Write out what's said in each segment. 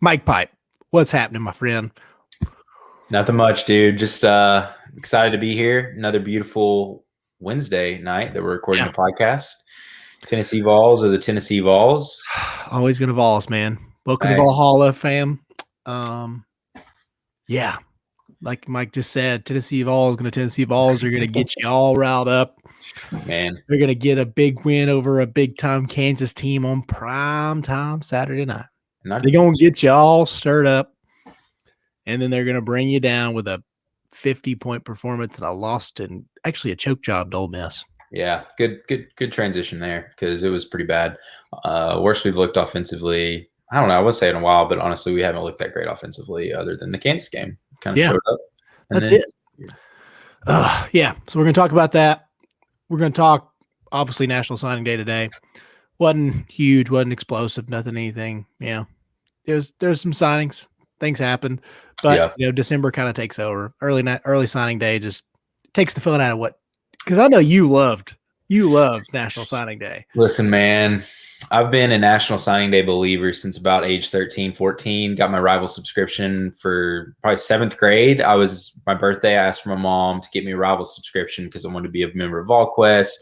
Mike Pipe, what's happening, my friend? Nothing much, dude. Just excited to be here. Another beautiful Wednesday night that we're recording the podcast. Tennessee Vols are the Tennessee Vols. Always gonna Vols, man. Welcome to Hey. Valhalla, fam. Yeah, like Mike just said, Tennessee Vols are gonna get you all riled up. Man, They're gonna get a big win over a big time Kansas team on prime time Saturday night. They're gonna get you all stirred up, and then they're gonna bring you down with a 50-point performance and a lost and actually a choke job to Ole Miss. Yeah, good transition there because it was pretty bad. Worst we've looked offensively. I don't know. I would say in a while, but honestly, we haven't looked that great offensively other than the Kansas game. Kind of showed up. That's it. Yeah. So we're going to talk about that. We're going to talk, obviously, National Signing Day today. Wasn't huge, wasn't explosive, nothing, anything. Yeah. There's some signings. Things happened. But, December kind of takes over. Early signing day just takes the fun out of what – because I know you loved National Signing Day. Listen, man, I've been a National Signing Day believer since about age 13, 14. Got my rival subscription for probably 7th grade. My birthday, I asked for my mom to get me a rival subscription because I wanted to be a member of VolQuest,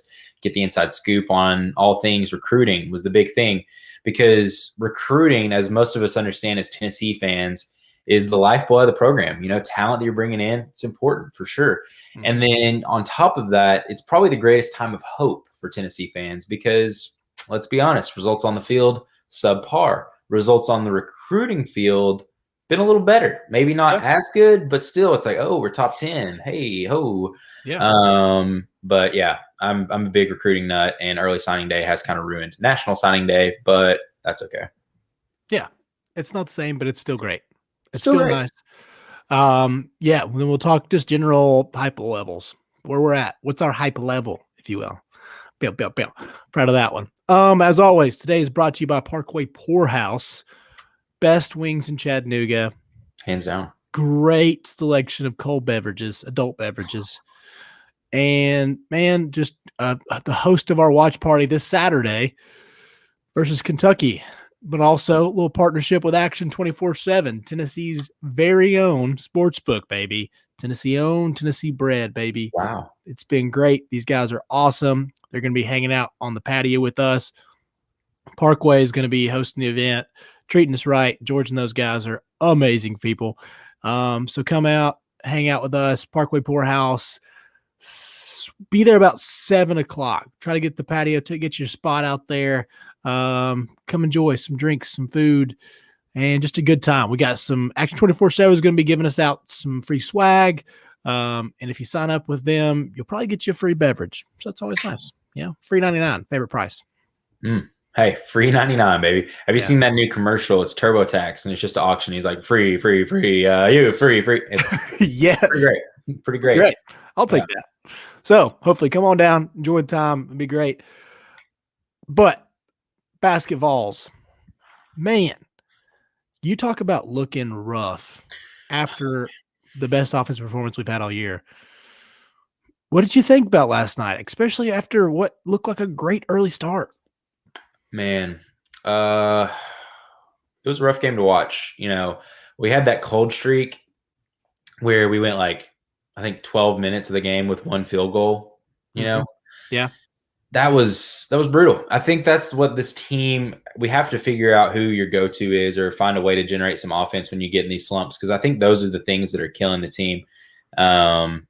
get the inside scoop on all things recruiting was the big thing. Because recruiting, as most of us understand as Tennessee fans, is the lifeblood of the program. Talent that you're bringing in, it's important for sure. Mm-hmm. And then on top of that, it's probably the greatest time of hope for Tennessee fans because, let's be honest, results on the field, subpar. Results on the recruiting field, been a little better. Maybe not as good, but still it's like, oh, we're top 10. Hey, ho. Yeah. But yeah, I'm a big recruiting nut, and early signing day has kind of ruined National Signing Day, but that's okay. Yeah. It's not the same, but it's still great. It's still nice. Then we'll talk just general hype levels, where we're at. What's our hype level, if you will? Proud of that one. As always, today is brought to you by Parkway Pourhouse. Best wings in Chattanooga. Hands down. Great selection of cold beverages, adult beverages. And, man, just the host of our watch party this Saturday versus Kentucky. But also a little partnership with Action 24/7, Tennessee's very own sportsbook, baby. Tennessee owned, Tennessee bred, baby. Wow. It's been great. These guys are awesome. They're going to be hanging out on the patio with us. Parkway is going to be hosting the event, treating us right. George and those guys are amazing people. So come out, hang out with us, Parkway Pourhouse. Be there about 7 o'clock. Try to get the patio to get your spot out there. Come enjoy some drinks, some food, and just a good time. We got some Action 24/7 is going to be giving us out some free swag. And if you sign up with them, you'll probably get you a free beverage. So that's always nice. Yeah. Free 99, favorite price. Hey, free 99, baby. Have you seen that new commercial? It's TurboTax, and it's just an auction. He's like, free, free. You free. Yes. Pretty great. I'll take that. So hopefully come on down, enjoy the time. It'd be great. But basketballs, man, you talk about looking rough after the best offensive performance we've had all year. What did you think about last night, especially after what looked like a great early start? Man, it was a rough game to watch. We had that cold streak where we went I think 12 minutes of the game with one field goal, Yeah. That was brutal. I think that's what this team, we have to figure out who your go-to is or find a way to generate some offense when you get in these slumps. Cause I think those are the things that are killing the team,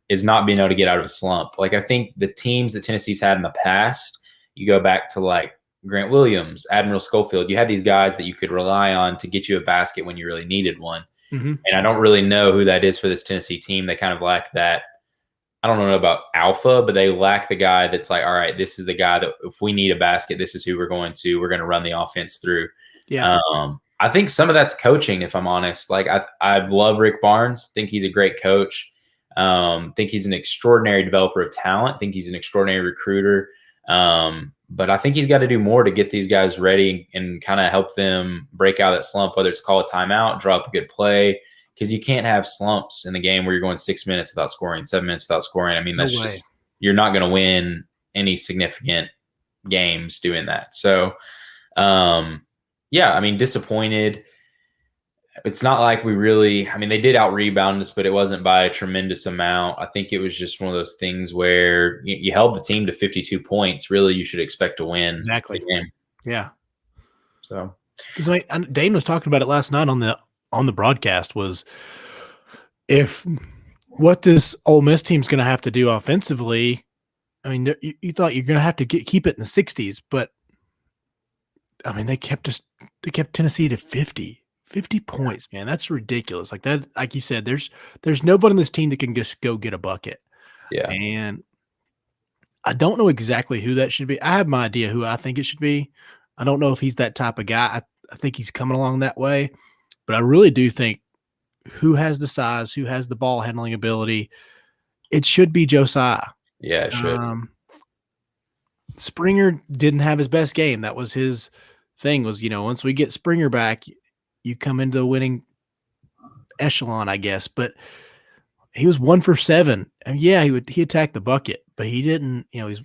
is not being able to get out of a slump. I think the teams that Tennessee's had in the past, you go back to Grant Williams, Admiral Schofield, you had these guys that you could rely on to get you a basket when you really needed one. Mm-hmm. And I don't really know who that is for this Tennessee team. They kind of lack that. I don't know about alpha, but they lack the guy that's all right, this is the guy that if we need a basket, this is who we're going to run the offense through. Yeah. I think some of that's coaching, if I'm honest. I love Rick Barnes, think he's a great coach. Think he's an extraordinary developer of talent, think he's an extraordinary recruiter. But I think he's got to do more to get these guys ready and kind of help them break out of that slump, whether it's call a timeout, draw up a good play, because you can't have slumps in the game where you're going 6 minutes without scoring, 7 minutes without scoring. I mean, that's just – you're not going to win any significant games doing that. So, disappointed. it's not like we really, I mean, they did out rebound us, but it wasn't by a tremendous amount. I think it was just one of those things where you held the team to 52 points. Really, you should expect to win Exactly. the game. Yeah. So, Because Dane was talking about it last night on the broadcast, was if what this Ole Miss team's going to have to do offensively. I mean, you thought you're going to have to keep it in the 60s, but I mean, they kept Tennessee to 50 points, man. That's ridiculous. Like that, like you said, there's nobody on this team that can just go get a bucket. yeah. And I don't know exactly who that should be. I have my idea who I think it should be. I don't know if he's that type of guy. I think he's coming along that way, but I really do think who has the size, who has the ball handling ability, it should be Josiah. Yeah, it should. Springer didn't have his best game. That was his thing, was, once we get Springer back, you come into the winning echelon, I guess. But he was 1 for 7. And yeah, he attacked the bucket, but he didn't, he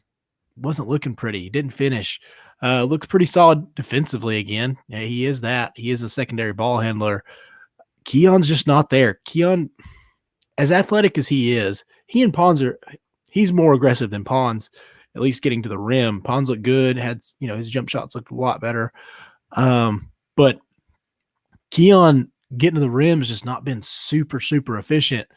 wasn't looking pretty. He didn't finish. Looked pretty solid defensively again. Yeah, he is that. He is a secondary ball handler. Keon's just not there. Keon, as athletic as he is, he and Pons he's more aggressive than Pons, at least getting to the rim. Pons looked good, had, his jump shots looked a lot better. But Keon getting to the rim has just not been super, super efficient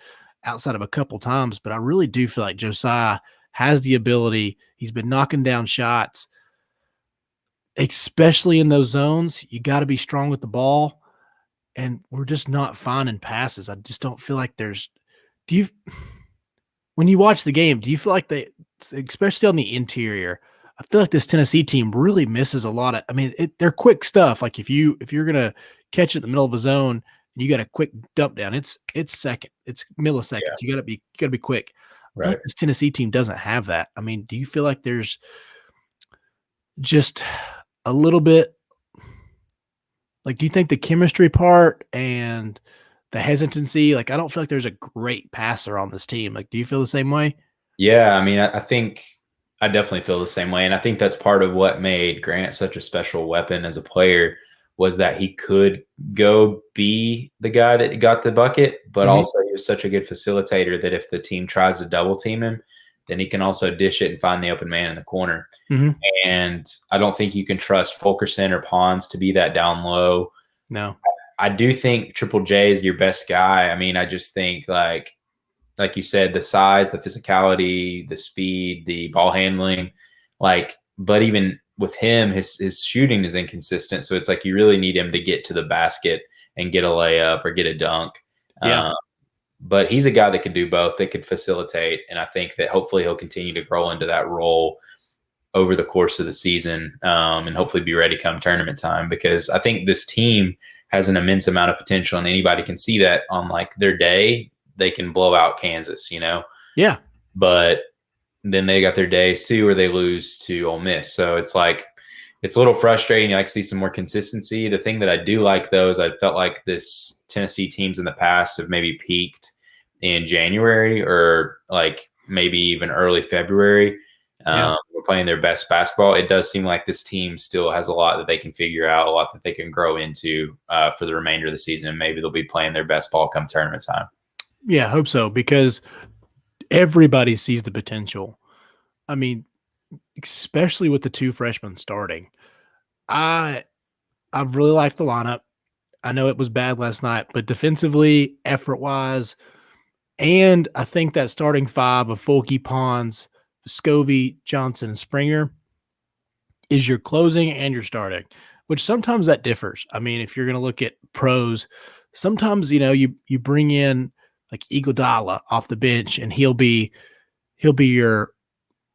outside of a couple times. But I really do feel like Josiah has the ability. He's been knocking down shots, especially in those zones. You got to be strong with the ball. And we're just not finding passes. I just don't feel like when you watch the game, do you feel like they, especially on the interior, I feel like this Tennessee team really misses a lot of, I mean, they're quick stuff. Like if you're going to catch it in the middle of a zone and you got a quick dump down, it's milliseconds. Yeah. You got to be quick. I feel like this Tennessee team doesn't have that. I mean, do you feel like there's just a little bit, like, do you think the chemistry part and the hesitancy, like, I don't feel like there's a great passer on this team. Like, do you feel the same way? Yeah, I mean, I think I definitely feel the same way. And I think that's part of what made Grant such a special weapon as a player, was that he could go be the guy that got the bucket, but also he was such a good facilitator that if the team tries to double team him, then he can also dish it and find the open man in the corner. And I don't think you can trust Fulkerson or Pons to be that down low. No. I do think Triple J is your best guy. I mean, I just think like you said, the size, the physicality, the speed, the ball handling, but even with him, his shooting is inconsistent. So it's like you really need him to get to the basket and get a layup or get a dunk. Yeah. But he's a guy that could do both, that could facilitate. And I think that hopefully he'll continue to grow into that role over the course of the season, and hopefully be ready come tournament time, because I think this team has an immense amount of potential, and anybody can see that on like their day, they can blow out Kansas, Yeah. But then they got their days too where they lose to Ole Miss. So it's like, it's a little frustrating. I like to see some more consistency. The thing that I do like, though, is I felt like this Tennessee teams in the past have maybe peaked in January or like maybe even early February. We're playing their best basketball. It does seem like this team still has a lot that they can figure out, a lot that they can grow into for the remainder of the season. And maybe they'll be playing their best ball come tournament time. Yeah, I hope so, because everybody sees the potential. I mean, especially with the 2 freshmen starting. I've really liked the lineup. I know it was bad last night, but defensively, effort-wise, and I think that starting 5 of Fulke, Pons, Scovey, Johnson, and Springer is your closing and your starting, which sometimes that differs. I mean, if you're going to look at pros, sometimes, you bring in like Iguodala off the bench and he'll be your,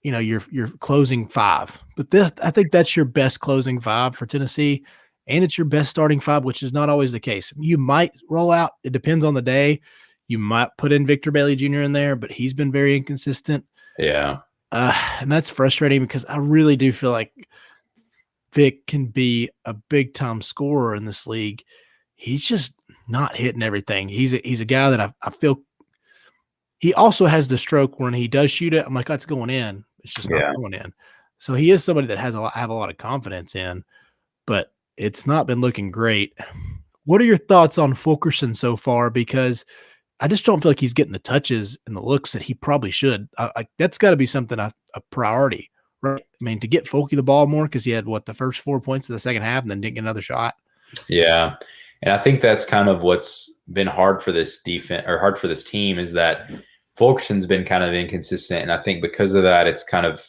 your closing 5. But I think that's your best closing 5 for Tennessee, and it's your best starting 5, which is not always the case. You might roll out. It depends on the day. You might put in Victor Bailey Jr. in there, but he's been very inconsistent. Yeah. And that's frustrating, because I really do feel like Vic can be a big-time scorer in this league. He's just not hitting everything. He's a guy that I feel he also has the stroke when he does shoot it. I'm like, that's going in. It's just not going in. So he is somebody that have a lot of confidence in, but it's not been looking great. What are your thoughts on Fulkerson so far? Because I just don't feel like he's getting the touches and the looks that he probably should. That's got to be something a priority, right? I mean, to get Fulky the ball more because he had the first 4 points of the second half and then didn't get another shot. Yeah. And I think that's kind of what's been hard for this defense or hard for this team is that Fulkerson's been kind of inconsistent. And I think because of that, it's kind of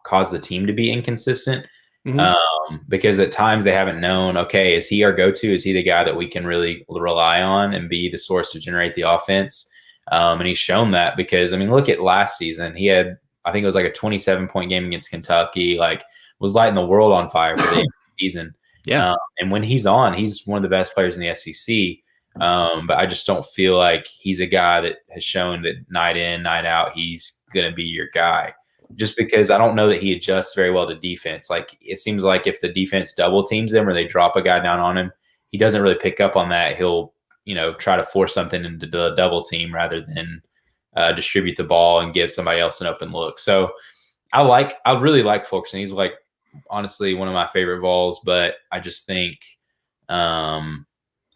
caused the team to be inconsistent. Because at times they haven't known, okay, is he our go-to? Is he the guy that we can really rely on and be the source to generate the offense? And he's shown that because, I mean, look at last season. He had, I think it was like a 27-point game against Kentucky, like was lighting the world on fire for the season. Yeah. And when he's on, he's one of the best players in the SEC. But I just don't feel like he's a guy that has shown that night in, night out, he's going to be your guy. Just because I don't know that he adjusts very well to defense. Like it seems like if the defense double teams him or they drop a guy down on him, he doesn't really pick up on that. He'll, try to force something into the double team rather than distribute the ball and give somebody else an open look. So I really like Fulkerson. He's like honestly one of my favorite Vols, but I just think I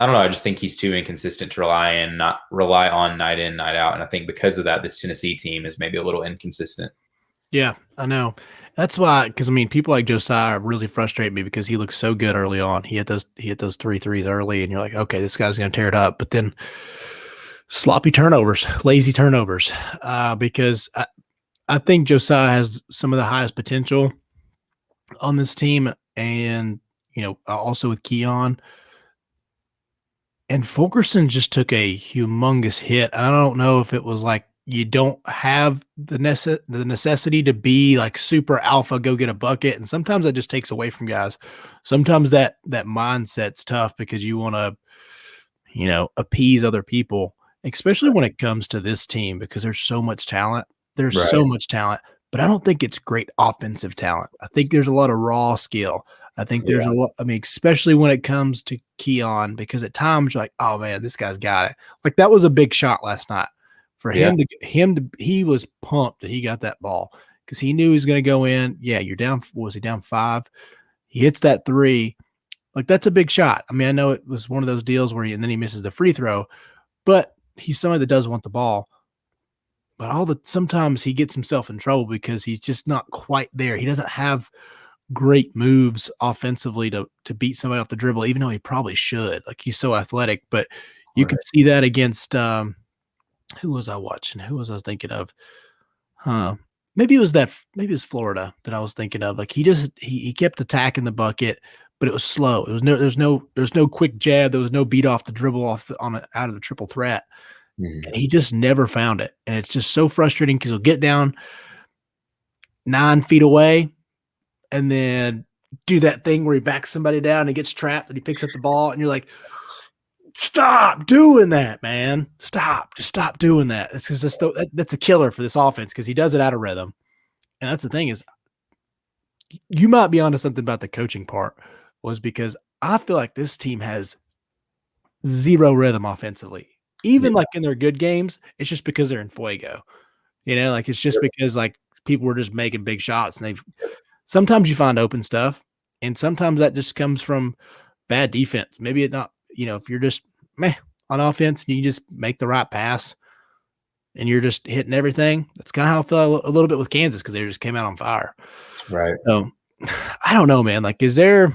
don't know. I just think he's too inconsistent to rely on night in, night out. And I think because of that, this Tennessee team is maybe a little inconsistent. Yeah, I know. That's why, because I mean, people like Josiah really frustrate me because he looks so good early on. He hit those 3 threes early, and you're like, okay, this guy's going to tear it up. But then sloppy turnovers, lazy turnovers, because I think Josiah has some of the highest potential on this team, and also with Keon. And Fulkerson just took a humongous hit. I don't know if it was like you don't have the necessity to be like super alpha, go get a bucket. And sometimes that just takes away from guys. Sometimes that mindset's tough because you want to, appease other people, especially when it comes to this team because there's so much talent. There's so much talent, but I don't think it's great offensive talent. I think there's a lot of raw skill. I think there's a lot, especially when it comes to Keon, because at times you're like, oh man, this guy's got it. Like that was a big shot last night. For him to he was pumped that he got that ball because he knew he was going to go in. Yeah, you're down. Was he down 5? He hits that 3. Like that's a big shot. I mean, I know it was one of those deals where and then he misses the free throw, but he's somebody that does want the ball. But sometimes he gets himself in trouble because he's just not quite there. He doesn't have great moves offensively to beat somebody off the dribble, even though he probably should. Like he's so athletic, but you could see that against who was I watching? Who was I thinking of? Maybe it was Florida that I was thinking of. Like he kept attacking the bucket, but it was slow. It was there's no quick jab. There was no beat off the dribble out of the triple threat. And he just never found it. And it's just so frustrating because he'll get down 9 feet away and then do that thing where he backs somebody down and he gets trapped and he picks up the ball and you're like, stop doing that, man. Just stop doing that. It's because that's a killer for this offense because he does it out of rhythm. And that's the thing is you might be onto something about the coaching part was because I feel like this team has zero rhythm offensively. Even like in their good games, it's just because they're in Fuego. Like it's just because like people were just making big shots and sometimes you find open stuff and sometimes that just comes from bad defense. Maybe it not, if you're just on offense and you just make the right pass and you're just hitting everything. That's kind of how I felt a little bit with Kansas because they just came out on fire. Right. So I don't know, man. Like, do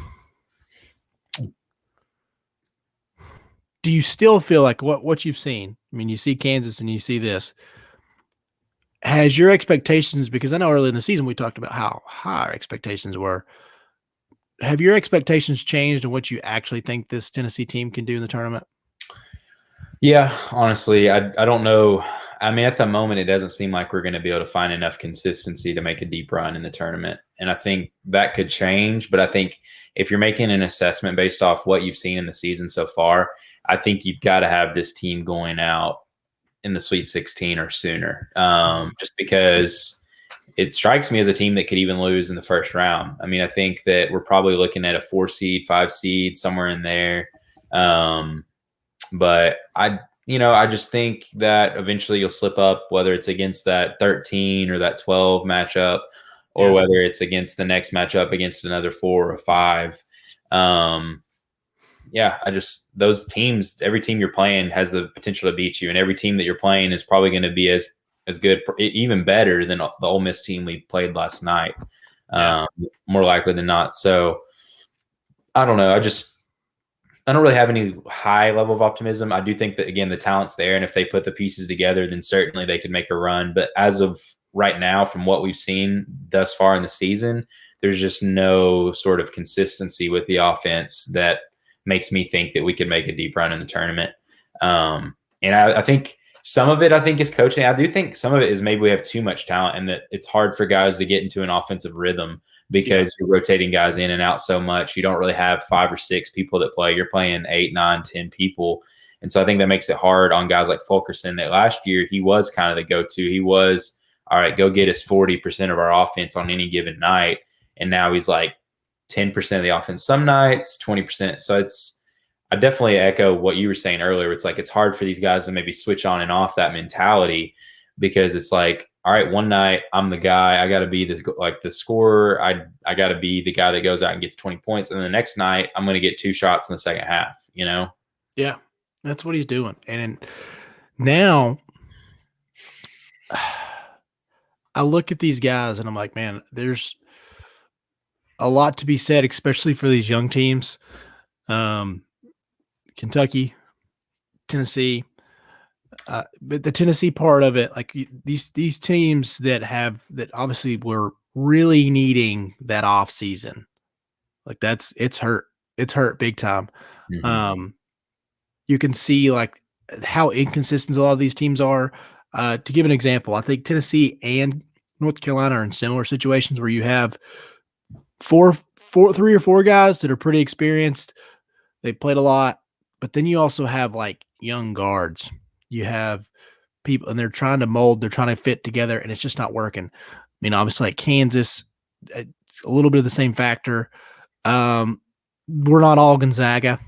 you still feel like what you've seen? I mean, you see Kansas and you see this. Has your expectations, because I know early in the season we talked about how high our expectations were. Have your expectations changed in what you actually think this Tennessee team can do in the tournament? Yeah, honestly, I don't know. I mean, at the moment, it doesn't seem like we're going to be able to find enough consistency to make a deep run in the tournament. And I think that could change. But I think if you're making an assessment based off what you've seen in the season so far, I think you've got to have this team going out in the Sweet 16 or sooner, just because it strikes me as a team that could even lose in the first round. I mean, I think that we're probably looking at a 4 seed, 5 seed, somewhere in there. But I just think that eventually you'll slip up, whether it's against that 13 or that 12 matchup, or whether it's against the next matchup against another 4 or 5. yeah, those teams, every team you're playing has the potential to beat you, and every team that you're playing is probably going to be as good, even better than the Ole Miss team we played last night. More likely than not. So I don't know. I don't really have any high level of optimism. I do think that, again, the talent's there, and if they put the pieces together, then certainly they could make a run. But as of right now, from what we've seen thus far in the season, there's just no sort of consistency with the offense that makes me think that we could make a deep run in the tournament. And I think some of it, is coaching. I do think some of it is maybe we have too much talent, and that it's hard for guys to get into an offensive rhythm because you're rotating guys in and out so much. You don't really have 5 or 6 people that play. You're playing 8, 9, 10 people. And so I think that makes it hard on guys like Fulkerson, that last year he was kind of the go-to. He was, all right, go get us 40% of our offense on any given night. And now he's like 10% of the offense some nights, 20%. So I definitely echo what you were saying earlier. It's like it's hard for these guys to maybe switch on and off that mentality, because it's like, all right, one night I'm the guy. I got to be the scorer. I got to be the guy that goes out and gets 20 points. And the next night I'm going to get 2 shots in the second half, Yeah, that's what he's doing. And now I look at these guys and I'm like, man, there's a lot to be said, especially for these young teams. Kentucky, Tennessee, but the Tennessee part of it, like these teams that obviously were really needing that off season, like it's hurt big time. Mm-hmm. You can see like how inconsistent a lot of these teams are. To give an example, I think Tennessee and North Carolina are in similar situations where you have 3 or 4 guys that are pretty experienced. They played a lot, but then you also have like young guards. You have people, and they're trying to mold, they're trying to fit together, and it's just not working. I mean, obviously, like Kansas, it's a little bit of the same factor. We're not all Gonzaga.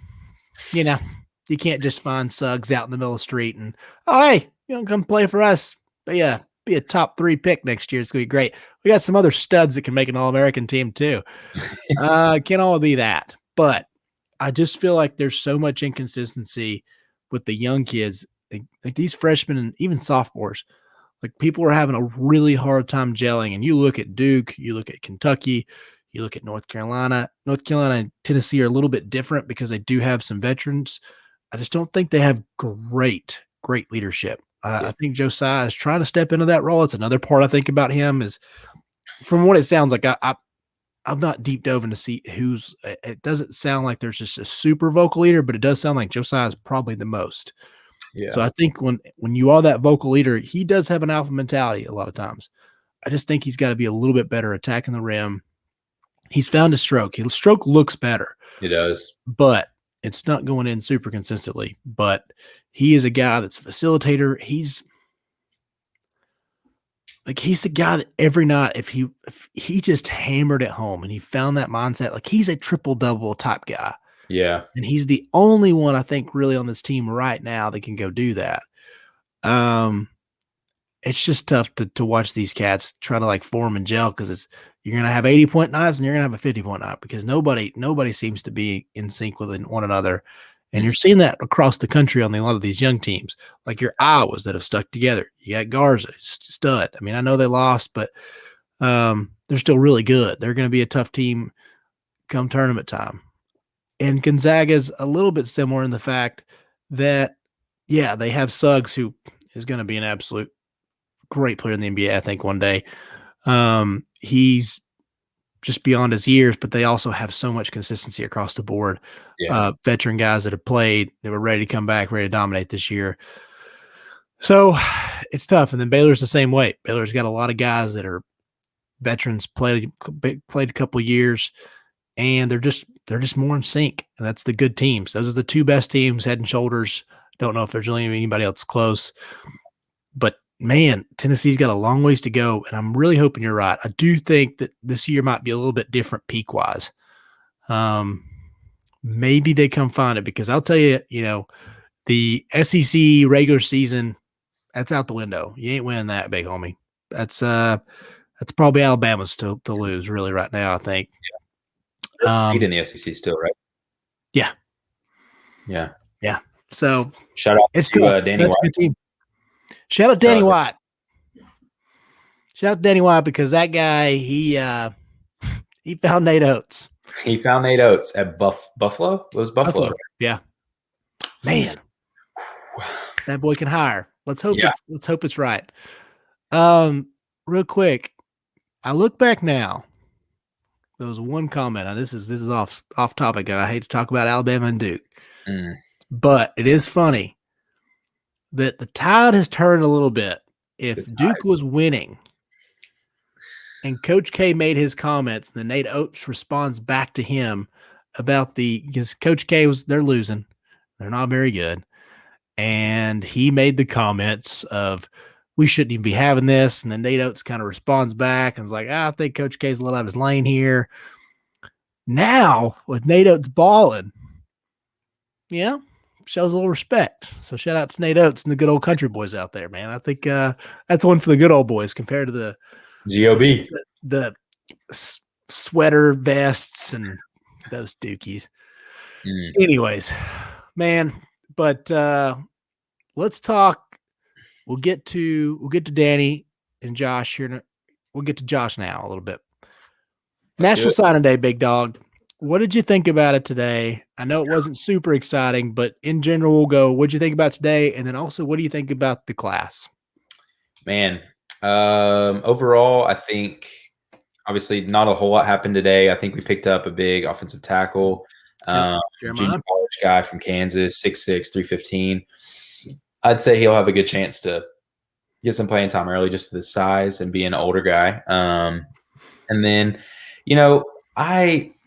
You can't just find Suggs out in the middle of the street and, oh, hey, come play for us. But yeah, be a top 3 pick next year. It's going to be great. We got some other studs that can make an All-American team too. Can't all be that. But I just feel like there's so much inconsistency with the young kids, like these freshmen and even sophomores. Like people are having a really hard time gelling. And you look at Duke, you look at Kentucky, you look at North Carolina. North Carolina and Tennessee are a little bit different because they do have some veterans. I just don't think they have great leadership. I think Josiah is trying to step into that role. It's another part I think about him is, from what it sounds like, I'm not deep dove into see who's. It doesn't sound like there's just a super vocal leader, but it does sound like Josiah is probably the most. Yeah. So I think when you are that vocal leader, he does have an alpha mentality a lot of times. I just think he's got to be a little bit better attacking the rim. He's found his stroke. His stroke looks better. It does. But it's not going in super consistently. But he is a guy that's a facilitator. He's the guy that every night, if he just hammered it home and he found that mindset, like he's a triple-double type guy. Yeah. And he's the only one I think really on this team right now that can go do that. It's just tough to watch these cats try to like form and gel, because you're going to have 80-point nights and you're going to have a 50-point night, because nobody seems to be in sync with one another. And you're seeing that across the country on a lot of these young teams, like your Iowas that have stuck together. You got Garza, stud. I mean, I know they lost, but they're still really good. They're going to be a tough team come tournament time. And Gonzaga's a little bit similar in the fact that, yeah, they have Suggs, who is going to be an absolute great player in the NBA, I think, one day. He's just beyond his years, but they also have so much consistency across the board. Yeah. Veteran guys that have played, they were ready to come back, ready to dominate this year. So it's tough. And then Baylor's the same way. Baylor's got a lot of guys that are veterans, played a couple years, and they're just more in sync. And that's the good teams. Those are the 2 best teams, head and shoulders. Don't know if there's really anybody else close, but man, Tennessee's got a long ways to go, and I'm really hoping you're right. I do think that this year might be a little bit different peak-wise. Maybe they come find it, because I'll tell you, the SEC regular season, that's out the window. You ain't winning that, big homie. That's probably Alabama's to lose really right now, I think. Yeah. In the SEC still, right? Yeah. Yeah. Yeah. So Shout out it's to tough. Danny That's a White. good team. Shout out Danny White. Shout out Danny White because that guy, he found Nate Oates. He found Nate Oates at Buffalo. It was Buffalo. Right? Yeah. Man, that boy can hire. Let's hope it's right. Real quick, I look back now. There was one comment. Now this is off topic. I hate to talk about Alabama and Duke, but it is funny that the tide has turned a little bit. If Duke was winning and Coach K made his comments, then Nate Oates responds back to him about because Coach K they're losing. They're not very good. And he made the comments of, we shouldn't even be having this. And then Nate Oates kind of responds back and is like, I think Coach K's a little out of his lane here. Now, with Nate Oates balling, shows a little respect. So shout out to Nate Oates and the good old country boys out there, man. I think that's one for the good old boys compared to the GOB, the sweater vests and those dookies. Anyways, man, but let's talk. We'll get to Danny and Josh here. We'll get to Josh now a little bit. National Signing Day, big dog. What did you think about it today? I know it wasn't super exciting, but in general, we'll go, what'd you think about today? And then also, what do you think about the class? Man, overall, I think obviously not a whole lot happened today. I think we picked up a big offensive tackle, junior college guy from Kansas, 6'6", 315. I'd say he'll have a good chance to get some playing time early just for the size and being an older guy. And then,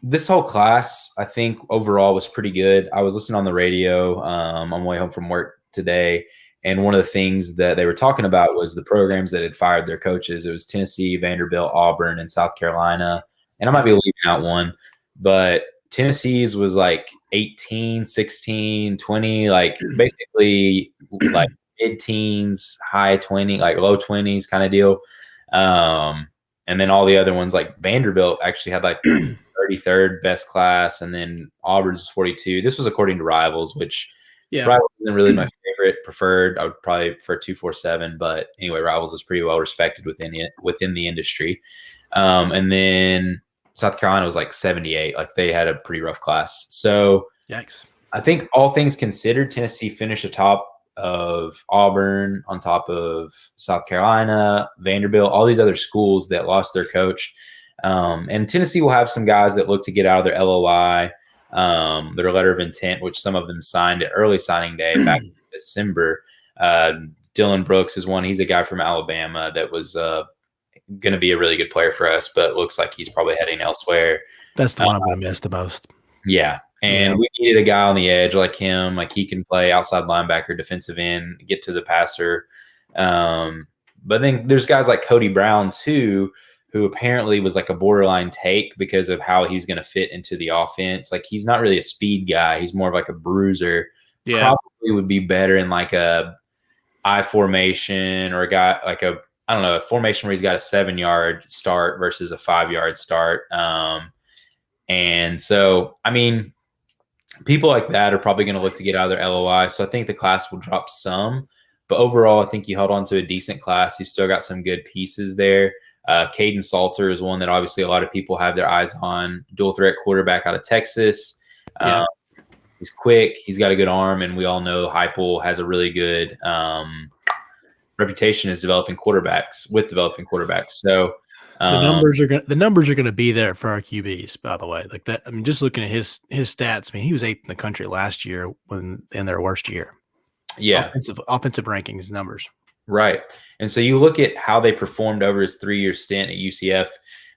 this whole class, I think overall was pretty good. I was listening on the radio on my way home from work today, and one of the things that they were talking about was the programs that had fired their coaches. It was Tennessee, Vanderbilt, Auburn, and South Carolina. And I might be leaving out one, but Tennessee's was like 18, 16, 20, like basically like mid-teens, high 20, like low 20s kind of deal. And then all the other ones, like Vanderbilt actually had like 33rd best class, and then Auburn's 42. This was according to Rivals, which Rivals isn't really my favorite. Preferred, I would probably prefer 247, but anyway, Rivals is pretty well respected within the industry. And then South Carolina was like 78. Like they had a pretty rough class. So yikes. I think all things considered, Tennessee finished atop of Auburn, on top of South Carolina, Vanderbilt, all these other schools that lost their coach. And Tennessee will have some guys that look to get out of their LOI, their letter of intent, which some of them signed at early signing day back in December. Dylan Brooks is one. He's a guy from Alabama that was going to be a really good player for us, but looks like he's probably heading elsewhere. That's the one I'm going to miss the most. Yeah. And we needed a guy on the edge like him. Like he can play outside linebacker, defensive end, get to the passer. But then there's guys like Cody Brown too, who apparently was like a borderline take because of how he's going to fit into the offense. Like he's not really a speed guy. He's more of like a bruiser. Yeah. Probably would be better in like a I formation or a guy like a formation where he's got a 7-yard start versus a 5-yard start. And so, I mean, people like that are probably going to look to get out of their LOI. So I think the class will drop some. But overall, I think you held on to a decent class. You've still got some good pieces there. Caden Salter is one that obviously a lot of people have their eyes on. Dual threat quarterback out of Texas. He's quick. He's got a good arm. And we all know Heupel has a really good reputation as developing quarterbacks. So the numbers are gonna be there for our QBs, by the way. Like that, I mean, just looking at his stats, I mean, he was 8th in the country last year in their worst year. Yeah. Offensive rankings numbers. Right. And so you look at how they performed over his 3-year stint at UCF.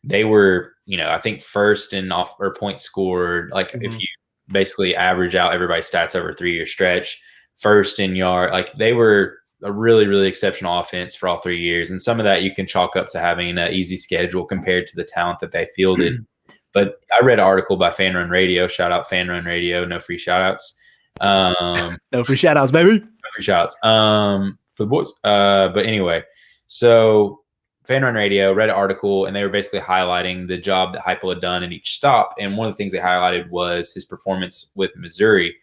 They were, I think first in points scored. Like if you basically average out everybody's stats over a 3-year stretch, first in yard, like they were a really, really exceptional offense for all 3 years. And some of that you can chalk up to having an easy schedule compared to the talent that they fielded. But I read an article by Fan Run Radio. Shout out Fan Run Radio. No free shout outs. No free shout outs, baby. No free shout outs for the boys. But anyway, so Fan Run Radio read an article and they were basically highlighting the job that Heupel had done in each stop. And one of the things they highlighted was his performance with Missouri.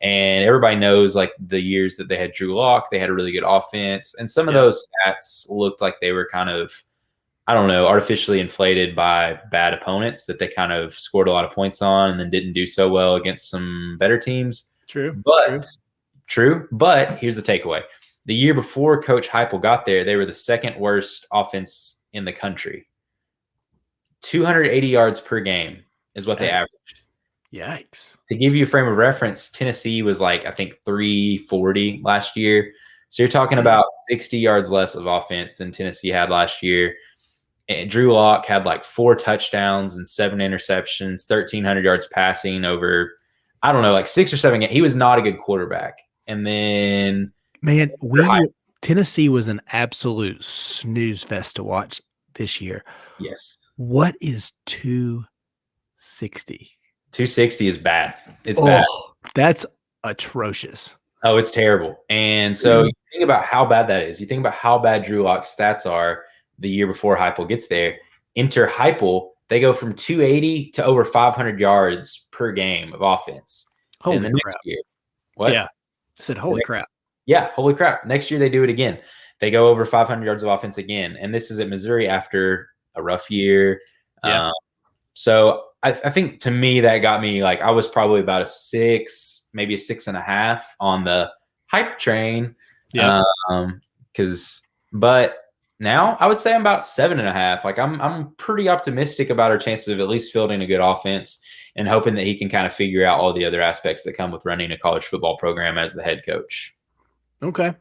And everybody knows like the years that they had Drew Lock, they had a really good offense. And some of those stats looked like they were kind of, I don't know, artificially inflated by bad opponents that they kind of scored a lot of points on and then didn't do so well against some better teams. True. But here's the takeaway. The year before Coach Heupel got there, they were the second worst offense in the country. 280 yards per game is what they averaged. Yikes. To give you a frame of reference, Tennessee was like, I think, 340 last year. So you're talking about 60 yards less of offense than Tennessee had last year. And Drew Lock had like 4 touchdowns and 7 interceptions, 1,300 yards passing over, I don't know, like 6 or 7 games. He was not a good quarterback. And then man, Tennessee was an absolute snooze fest to watch this year. Yes. What is 260? 260 is bad. It's bad. That's atrocious. Oh, it's terrible. And so you think about how bad that is. You think about how bad Drew Lock's stats are the year before Heupel gets there. Enter Heupel, they go from 280 to over 500 yards per game of offense. Holy crap. Next year, what? Yeah. I said, holy crap. Yeah, holy crap. Next year they do it again. They go over 500 yards of offense again. And this is at Missouri after a rough year. Yeah. So I think to me that got me like I was probably about a 6, maybe a 6.5 on the hype train. Yeah. But now I would say I'm about 7.5. Like I'm pretty optimistic about our chances of at least fielding a good offense and hoping that he can kind of figure out all the other aspects that come with running a college football program as the head coach. Okay.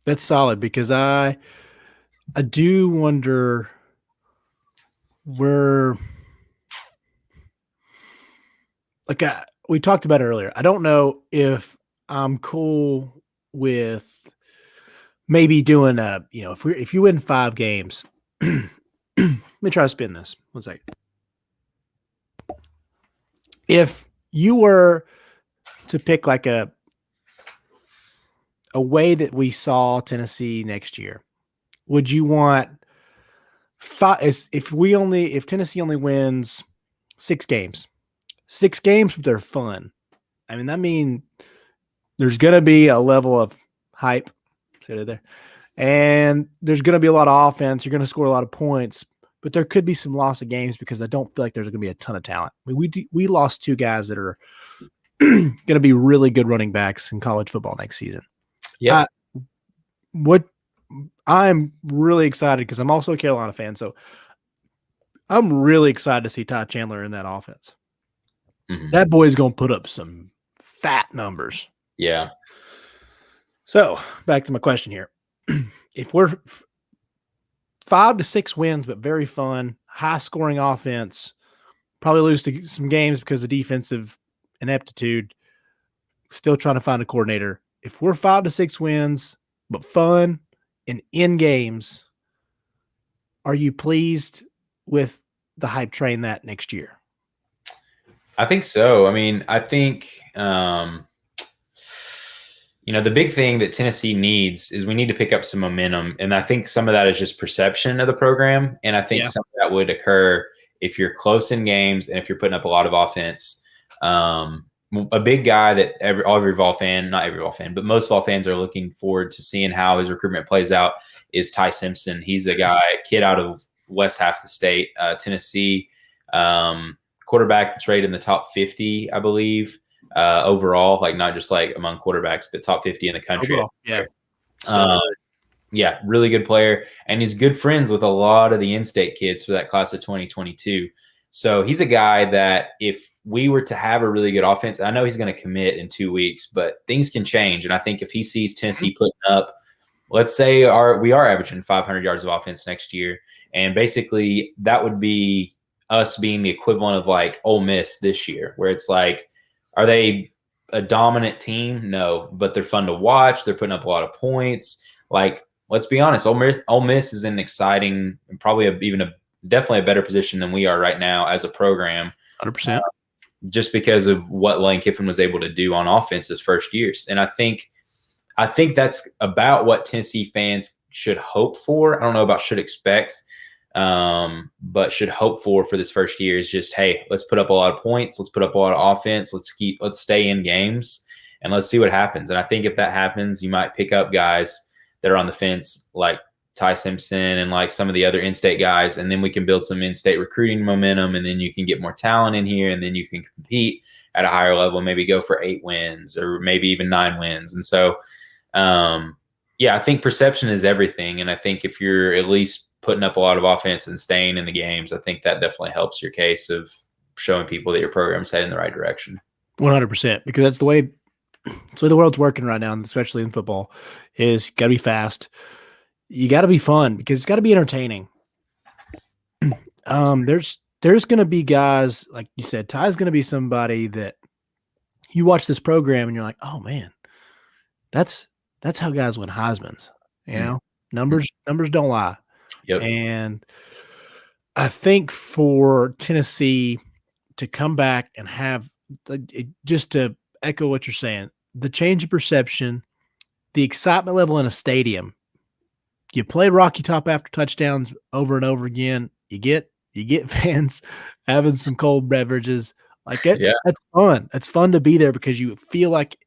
That's solid because I do wonder where like we talked about earlier. I don't know if I'm cool with maybe doing if you win 5 games, let me try to spin this. 1 second. If you were to pick like a way that we saw Tennessee next year, would you want 5? If Tennessee only wins 6 games, but they're fun. I mean, there's going to be a level of hype. See it there. And there's going to be a lot of offense. You're going to score a lot of points, but there could be some loss of games because I don't feel like there's going to be a ton of talent. I mean, we lost 2 guys that are going to be really good running backs in college football next season. Yeah. I'm really excited because I'm also a Carolina fan. So I'm really excited to see Ty Chandler in that offense. Mm-hmm. That boy's going to put up some fat numbers. Yeah. So back to my question here. If we're 5 to 6 wins, but very fun, high scoring offense, probably lose to some games because of defensive ineptitude, still trying to find a coordinator. If we're 5 to 6 wins, but fun and in games, are you pleased with the hype train that next year? I think so. I mean, I think, the big thing that Tennessee needs is we need to pick up some momentum. And I think some of that is just perception of the program. And I think some of that would occur if you're close in games and if you're putting up a lot of offense. A big guy that every Vol fan, not every Vol fan, but most Vol fans are looking forward to seeing how his recruitment plays out is Ty Simpson. He's a kid out of west half of the state, Tennessee, quarterback that's rated in the top 50, I believe, overall, like not just like among quarterbacks, but top 50 in the country. Overall, really good player. And he's good friends with a lot of the in-state kids for that class of 2022. So he's a guy that if we were to have a really good offense, I know he's going to commit in 2 weeks, but things can change. And I think if he sees Tennessee putting up, let's say we are averaging 500 yards of offense next year, and basically that would be us being the equivalent of like Ole Miss this year, where it's like, are they a dominant team? No, but they're fun to watch. They're putting up a lot of points. Like, let's be honest, Ole Miss is an exciting and probably definitely a better position than we are right now as a program. 100%. Just because of what Lane Kiffin was able to do on offense his first years. And I think that's about what Tennessee fans should hope for. I don't know about should expect, but should hope for this first year is just, hey, let's put up a lot of points. Let's put up a lot of offense. Let's stay in games. and let's see what happens. And I think if that happens, you might pick up guys that are on the fence, like Ty Simpson and like some of the other in-state guys, and then we can build some in-state recruiting momentum, and then you can get more talent in here, and then you can compete at a higher level, maybe go for 8 wins or maybe even 9 wins. And so, I think perception is everything. And I think if you're at least putting up a lot of offense and staying in the games, I think that definitely helps your case of showing people that your program's heading in the right direction. 100%, because that's the way the world's working right now, and especially in football, is got to be fast. You got to be fun, because it's got to be entertaining. There's going to be guys, like you said, Ty's going to be somebody that you watch this program and you're like, oh man, that's how guys win Heismans. You know, numbers don't lie. Yep. And I think for Tennessee to come back and have, just to echo what you're saying, the change of perception, the excitement level in a stadium. You play Rocky Top after touchdowns over and over again. You get fans having some cold beverages. Like it, Yeah. That's fun. It's fun to be there, because you feel like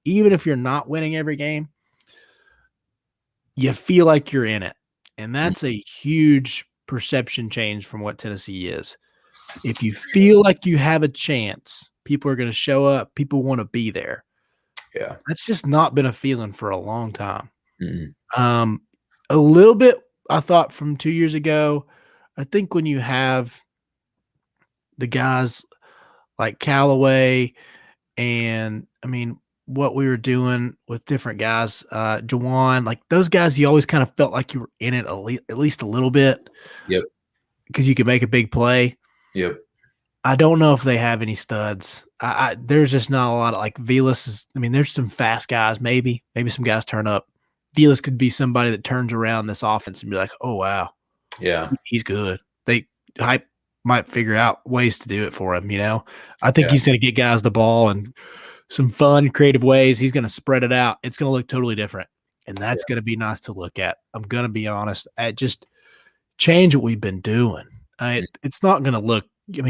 even if you're not winning every game, you feel like you're in it. And that's a huge perception change from what Tennessee is. If you feel like you have a chance, people are going to show up. People want to be there. Yeah. That's just not been a feeling for a long time. Mm-hmm. A little bit, I thought, from 2 years ago. I think when you have the guys like Callaway and, what we were doing with different guys, Jawan, like those guys, you always kind of felt like you were in it at least a little bit. Yep. Because you could make a big play. Yep. I don't know if they have any studs. There's just not a lot of, like, Velas is, there's some fast guys, maybe some guys turn up. Velas could be somebody that turns around this offense and be like, oh, wow. Yeah. He's good. Hype might figure out ways to do it for him, I think he's going to get guys the ball and some fun, creative ways. He's going to spread it out. It's going to look totally different, and that's going to be nice to look at. I'm going to be honest. Just change what we've been doing. It's not going to look – you're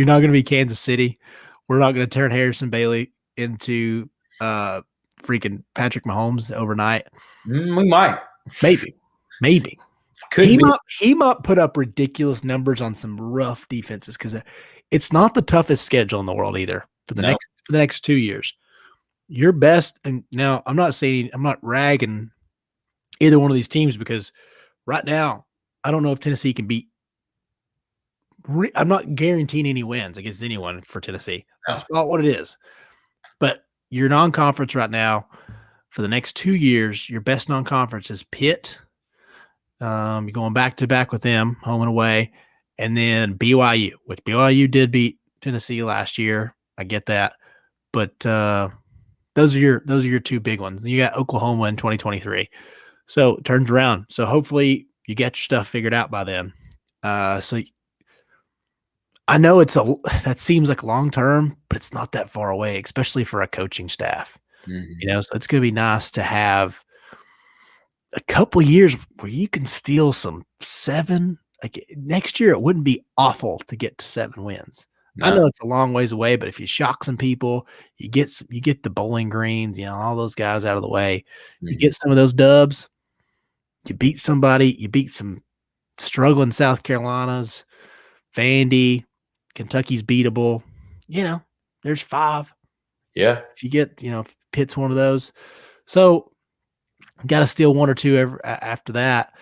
not going to be Kansas City. We're not going to turn Harrison Bailey into freaking Patrick Mahomes overnight. We might. Maybe. Could he might put up ridiculous numbers on some rough defenses, because it's not the toughest schedule in the world either for the next 2 years. Your best, and now I'm not ragging either one of these teams, because right now I don't know if Tennessee can beat. I'm not guaranteeing any wins against anyone for Tennessee. That's not what it is. But your non-conference right now for the next 2 years, your best non-conference is Pitt. You're going back to back with them, home and away, and then BYU, which BYU did beat Tennessee last year. I get that, but those are your 2 big ones. You got Oklahoma in 2023, so it turns around. So hopefully you get your stuff figured out by then. So I know that seems like long term, but it's not that far away, especially for a coaching staff. Mm-hmm. So it's going to be nice to have a couple years where you can steal some 7. Like next year, it wouldn't be awful to get to 7 wins. No. I know it's a long ways away, but if you shock some people, you get the Bowling Greens, all those guys out of the way. Mm-hmm. You get some of those dubs. You beat somebody. You beat some struggling South Carolinas, Vandy, Kentucky's beatable. There's 5. Yeah. If you get, if Pitt's one of those. So got to steal 1 or 2 after that.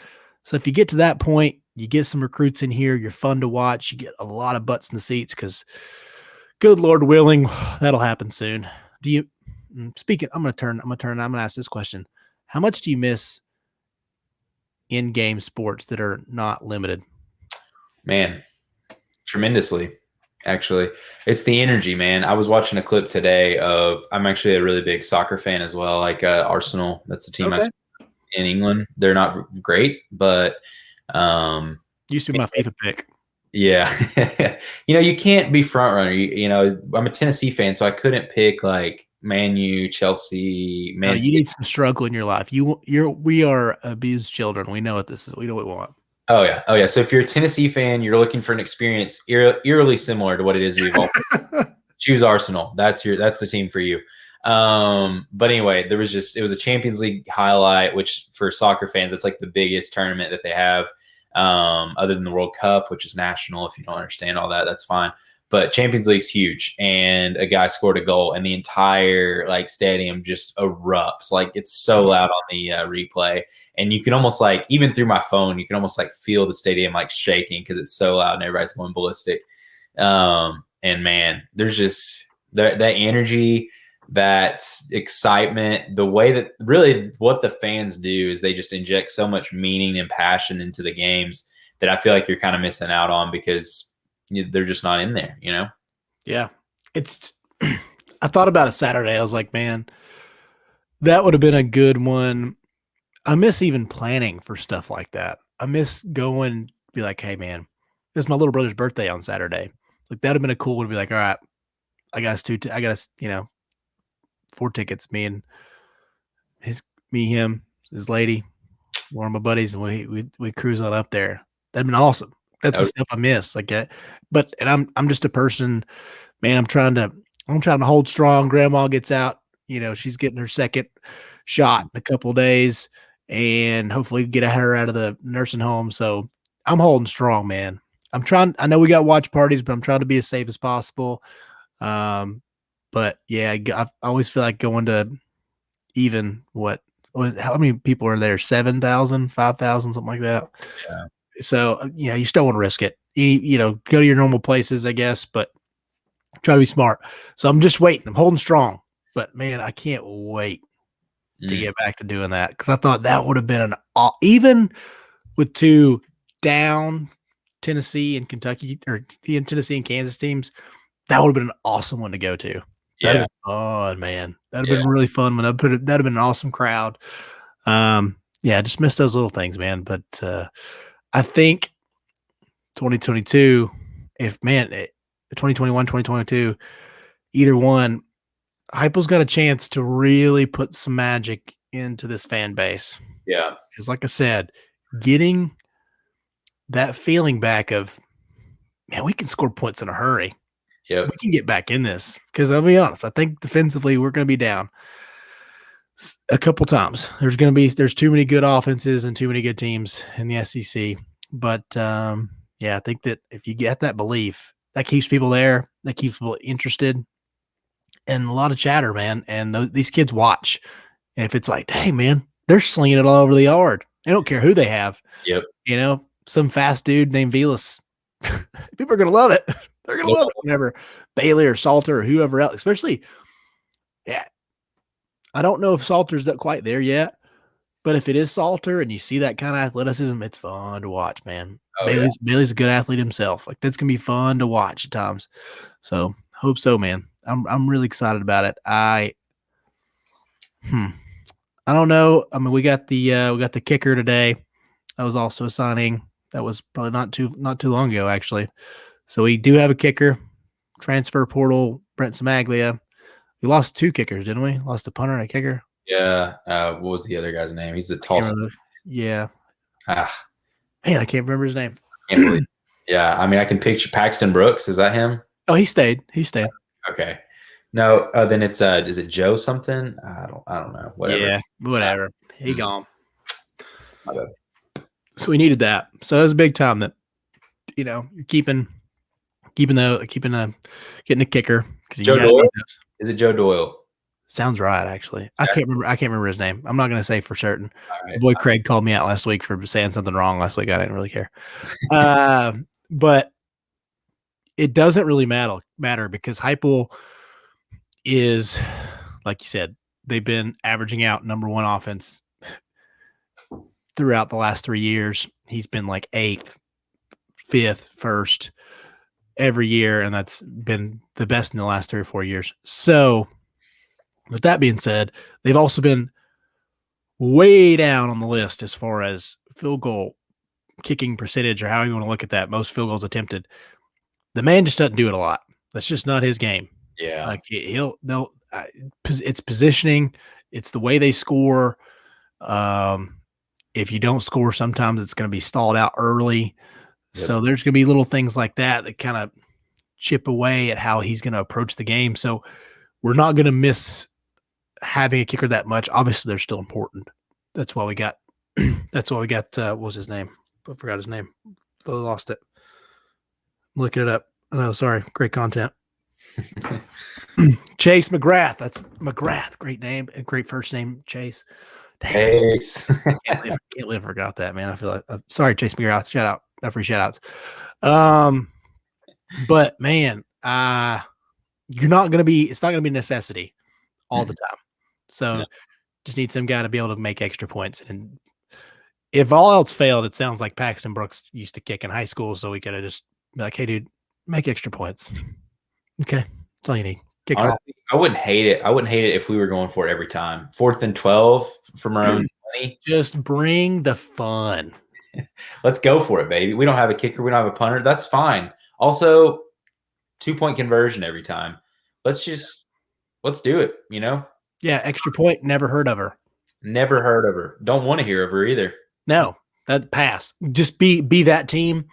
So if you get to that point, you get some recruits in here. You're fun to watch. You get a lot of butts in the seats, because good Lord willing, that'll happen soon. I'm going to ask this question. How much do you miss in-game sports that are not limited? Man, tremendously. Actually, it's the energy, man. I was watching a clip today I'm actually a really big soccer fan as well. Like Arsenal, that's the team I support in England. They're not great, but used to be my FIFA pick. Yeah, you can't be front runner. I'm a Tennessee fan, so I couldn't pick like Man U, Chelsea, Man City. You need some struggle in your life. We are abused children. We know what this is. We know what we want. Oh yeah. So if you're a Tennessee fan, you're looking for an experience eerily similar to what it is we've all choose Arsenal. That's the team for you. But anyway, it was a Champions League highlight, which for soccer fans, it's like the biggest tournament that they have, other than the World Cup, which is national. If you don't understand all that, that's fine. But Champions League's huge, and a guy scored a goal, and the entire like stadium just erupts. Like it's so loud on the replay, and you can almost like even through my phone, you can almost like feel the stadium like shaking because it's so loud and everybody's going ballistic. And man, there's just that energy, that excitement, the way that really what the fans do is they just inject so much meaning and passion into the games that I feel like you're kind of missing out on because they're just not in there, you know? Yeah. I thought about it Saturday. I was like, man, that would have been a good one. I miss even planning for stuff like that. I miss going, be like, hey, man, this is my little brother's birthday on Saturday. Like, that would have been a cool one to be like, all right, I got us 4 tickets, me, him, his lady, one of my buddies, and we cruise on up there. That'd been awesome. That's the stuff I miss. Like that. But I'm just a person, man. I'm trying to hold strong. Grandma gets out. She's getting her second shot in a couple of days, and hopefully get her out of the nursing home. So I'm holding strong, man. I know we got watch parties, but I'm trying to be as safe as possible. But yeah, I always feel like going to even how many people are there? 7,000, 5,000, something like that. Yeah. So, you still want to risk it. Go to your normal places, I guess, but try to be smart. So I'm just waiting. I'm holding strong. But, man, I can't wait to get back to doing that because I thought that would have been even with 2 down Tennessee and Kentucky or Tennessee and Kansas teams, that would have been an awesome one to go to. That'd have been fun, man. That'd have been really fun when that'd have been an awesome crowd. I just missed those little things, man. But I think 2022, 2021, 2022, either one, Heupel's got a chance to really put some magic into this fan base. Yeah. Because like I said, getting that feeling back of, man, we can score points in a hurry. Yeah. We can get back in this. Because I'll be honest, I think defensively we're going to be down a couple times. There's too many good offenses and too many good teams in the SEC. But I think that if you get that belief, that keeps people there, that keeps people interested, and a lot of chatter, man. And these kids watch. And if it's like, hey, man, they're slinging it all over the yard. They don't care who they have. Yep. Some fast dude named Velas. People are going to love it. They're going to love it whenever Bailey or Salter or whoever else, especially, I don't know if Salter's not quite there yet, but if it is Salter and you see that kind of athleticism, it's fun to watch, man. Bailey's a good athlete himself. Like, that's going to be fun to watch at times. So hope so, man. I'm really excited about it. I don't know. I mean, we got the kicker today. That was also a signing. That was probably not too long ago, actually. So we do have a kicker. Transfer portal, Brent Samaglia. We lost 2 kickers, didn't we? Lost a punter and a kicker. Yeah. What was the other guy's name? He's the tall. Yeah. Man, I can't remember his name. Can't believe. Yeah, I mean, I can picture Paxton Brooks. Is that him? Oh, he stayed. Okay. No, then it's is it Joe something? I don't know. Whatever. Yeah, whatever. He gone. My bad. So we needed that. So it was a big time that you're getting a kicker because Joe Doyle. Is it Joe Doyle? Sounds right, actually. I can't remember his name. I'm not going to say for certain. Right. Boy, Craig called me out last week for saying something wrong last week. I didn't really care. But it doesn't really matter because Heupel is, like you said, they've been averaging out number 1 offense throughout the last 3 years. He's been like 8th, 5th, 1st every year, and that's been the best in the last 3 or 4 years. So with that being said, they've also been way down on the list as far as field goal kicking percentage or how you want to look at that. Most field goals attempted. The man just doesn't do it a lot. That's just not his game. Yeah. Like it's positioning. It's the way they score. If you don't score, sometimes it's going to be stalled out early. Yep. So there's going to be little things like that kind of chip away at how he's going to approach the game. So we're not going to miss having a kicker that much. Obviously, they're still important. That's why we got. What was his name? I forgot his name. I lost it. I'm looking it up. Oh, sorry. Great content. Chase McGrath. That's McGrath. Great name and great first name, Chase. Chase. Can't believe I forgot that, man. I feel like sorry, Chase McGrath. Shout out. Free shout outs. But man, it's not gonna be a necessity all the time. So just need some guy to be able to make extra points. And if all else failed, it sounds like Paxton Brooks used to kick in high school, so we could have just be like, hey dude, make extra points. Okay. That's all you need. Kick off. I wouldn't hate it. I wouldn't hate it if we were going for it every time. 4th and 12 from our own 20. Just bring the fun. Let's go for it, baby. We don't have a kicker. We don't have a punter. That's fine. Also, 2-point conversion every time. Let's do it, you know? Yeah, extra point. Never heard of her. Never heard of her. Don't want to hear of her either. No, that pass. Just be that team.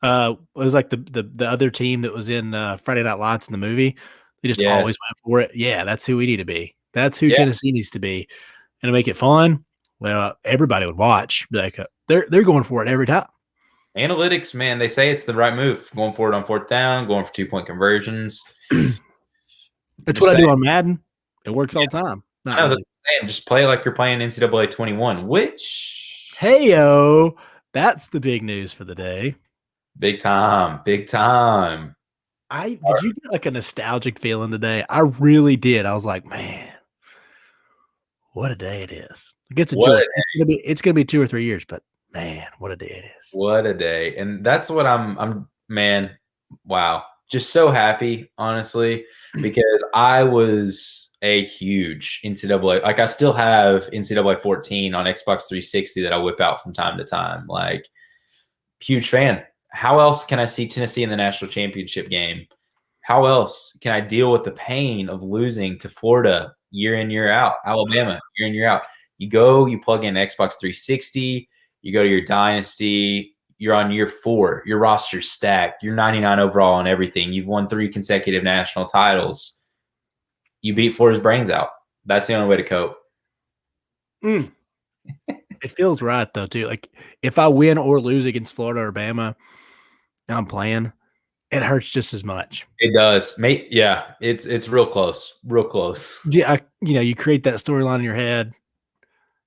It was like the other team that was in Friday Night Lights in the movie. They just always went for it. Yeah, that's who we need to be. That's who Tennessee needs to be. And to make it fun, well, everybody would watch. Like they're going for it every time. Analytics, man, they say it's the right move. Going for it on 4th down, going for 2-point conversions. That's what I do on Madden. It works all the time. I know, that's what I'm saying. Just play like you're playing NCAA 21, which hey-o, that's the big news for the day. Big time. Did you get like a nostalgic feeling today? I really did. I was like, man, what a day it is. It's gonna be 2 or 3 years, but man, what a day it is. What a day. And that's what I'm man, wow. Just so happy, honestly, because I was a huge NCAA. Like I still have NCAA 14 on Xbox 360 that I whip out from time to time. Like huge fan. How else can I see Tennessee in the national championship game? How else can I deal with the pain of losing to Florida year in, year out, Alabama year in, year out? You go, you plug in Xbox 360, you go to your dynasty, you're on year 4, your roster's stacked, you're 99 overall on everything. You've won 3 consecutive national titles. You beat Florida's brains out. That's the only way to cope. It feels right though, too. Like if I win or lose against Florida or Bama and I'm playing, it hurts just as much. It does. Yeah, it's real close. Real close. Yeah, you create that storyline in your head.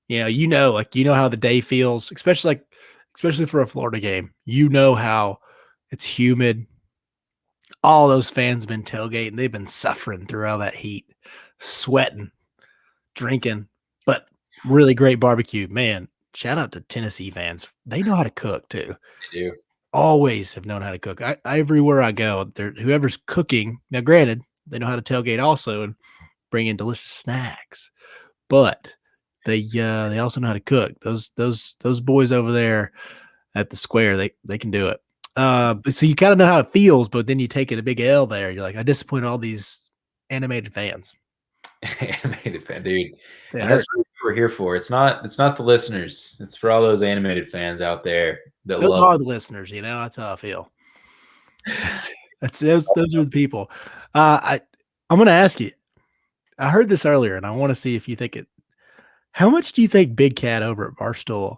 You know how the day feels, especially for a Florida game. You know how it's humid. All those fans have been tailgating. They've been suffering through all that heat, sweating, drinking, but really great barbecue. Man, shout out to Tennessee fans. They know how to cook too. They do. Always have known how to cook. Everywhere I go, whoever's cooking. Now, granted, they know how to tailgate also and bring in delicious snacks, but they also know how to cook. Those boys over there at the square, they can do it. So you kind of know how it feels, but then you take it a big L there. You're like, I disappoint all these animated fans. Animated fan, dude. And that's what we're here for. It's not the listeners. It's for all those animated fans out there. Those are the listeners, that's how I feel. Those are the people. I'm going to ask you, I heard this earlier and I want to see if you think it. How much do you think Big Cat over at Barstool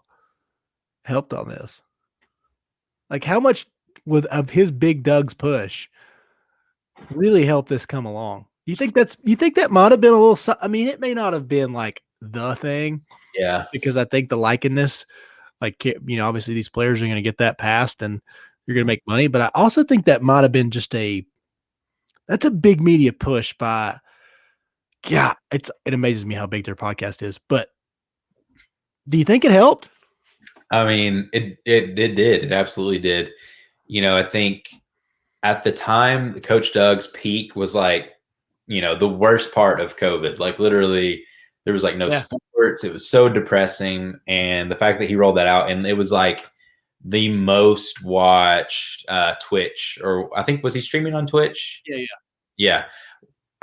helped on this? Like how much of his Big Doug's push really helped this come along? You think that might have been a little, I mean, it may not have been like the thing. Yeah. Because I think the likeness, like, obviously these players are going to get that passed and you're going to make money. But I also think that might have been that's a big media push by, yeah, it amazes me how big their podcast is. But do you think it helped? I mean, it did. It absolutely did. I think at the time, Coach Doug's peak was like, the worst part of COVID. Like literally, there was like no sports. It was so depressing. And the fact that he rolled that out, and it was like the most watched Twitch, or I think, was he streaming on Twitch? Yeah.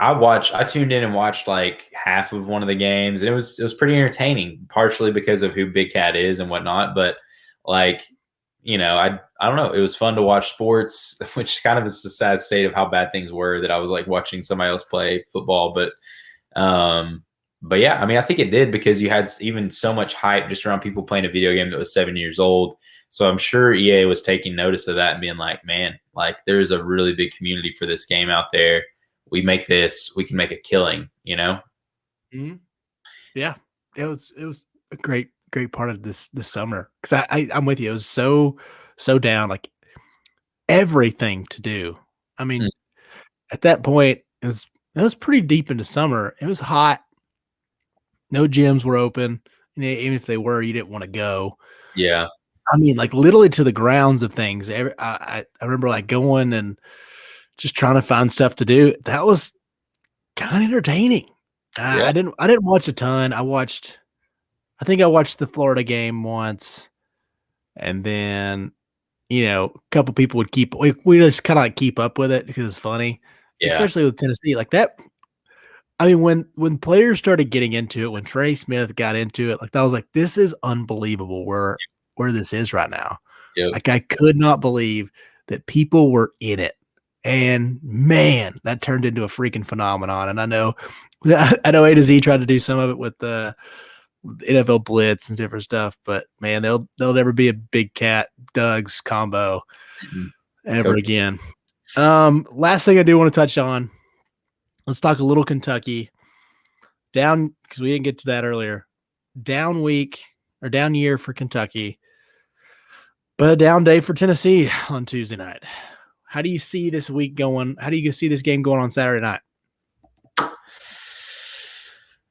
I tuned in and watched like half of one of the games, and it was pretty entertaining, partially because of who Big Cat is and whatnot. But like, I don't know. It was fun to watch sports, which kind of is the sad state of how bad things were, that I was like watching somebody else play football. But But yeah, I mean, I think it did because you had even so much hype just around people playing a video game that was 7 years old. So I'm sure EA was taking notice of that and being like, man, like there's a really big community for this game out there. We make this, we can make a killing, you know? Mm-hmm. Yeah, it was a great part of this summer because I'm with you. It was so down, like everything to do. I Mm, mean, at that point, it was pretty deep into summer. It was hot. No gyms were open. Even if they were, you didn't want to go. yeah. I mean, like literally to the grounds of things. I remember like going and just trying to find stuff to do. That was kind of entertaining. Yeah. I didn't watch a ton. I think I watched the Florida game once, and then a couple people would we just kind of like keep up with it because it's funny, Yeah. especially with Tennessee like that. I mean, when players started getting into it, when Trey Smith got into it, like that was like, this is unbelievable where this is right now. Yep. Like I could not believe that people were in it. And man, that turned into a freaking phenomenon. And I know A to Z tried to do some of it with the NFL blitz and different stuff, but man, they'll never be a Big Cat Doug's combo Mhm. ever Coach. again. Last thing I do want to touch on, let's talk a little Kentucky. Down because we didn't get to that earlier. Down week or down year for Kentucky, but a down day for Tennessee on Tuesday night. How do you see this week going? How do you see this game going on Saturday night?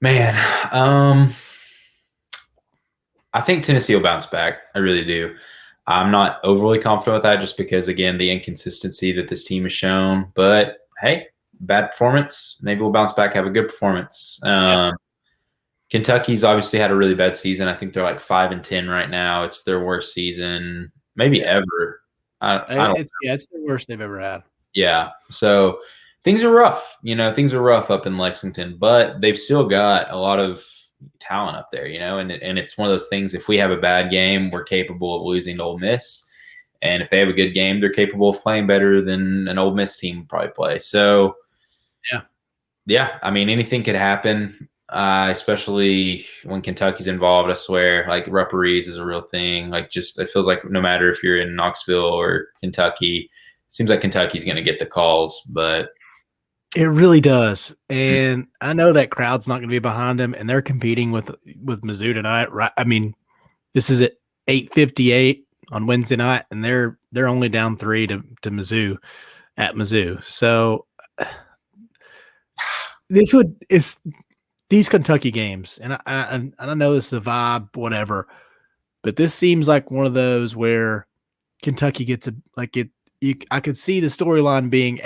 Man, I think Tennessee will bounce back. I really do. I'm not overly confident with that just because, again, the inconsistency that this team has shown. But hey, bad performance. Maybe we'll bounce back, have a good performance. Yep. Kentucky's obviously had a really bad season. I think they're like 5-10 right now. It's their worst season, maybe ever. I don't. It's the worst they've ever had. Yeah. So things are rough. Things are rough up in Lexington, but they've still got a lot of talent up there. And it's one of those things. If we have a bad game, we're capable of losing to Ole Miss, and if they have a good game, they're capable of playing better than an Ole Miss team would probably play. So yeah. I mean, anything could happen. Especially when Kentucky's involved. I swear, like referees is a real thing. Like, just it feels like no matter if you're in Knoxville or Kentucky, it seems like Kentucky's going to get the calls. But It really does, and I know that crowd's not going to be behind them, and they're competing with Mizzou tonight. Right? I mean, this is at 8:58 on Wednesday night, and they're only down 3 to Mizzou at Mizzou. So it's these Kentucky games, and I know this is a vibe, whatever, but this seems like one of those where Kentucky gets I could see the storyline being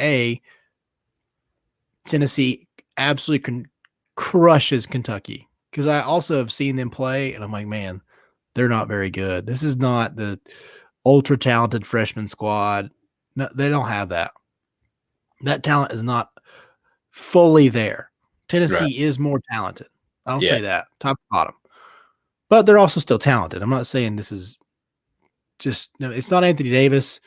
Tennessee absolutely crushes Kentucky, because I also have seen them play, and I'm like, man, they're not very good. This is not the ultra talented freshman squad. No, they don't have that. That talent is not fully there. right, Tennessee is more talented. I'll yeah, say that, top to bottom. But they're also still talented. I'm not saying this is no, it's not Anthony Davis,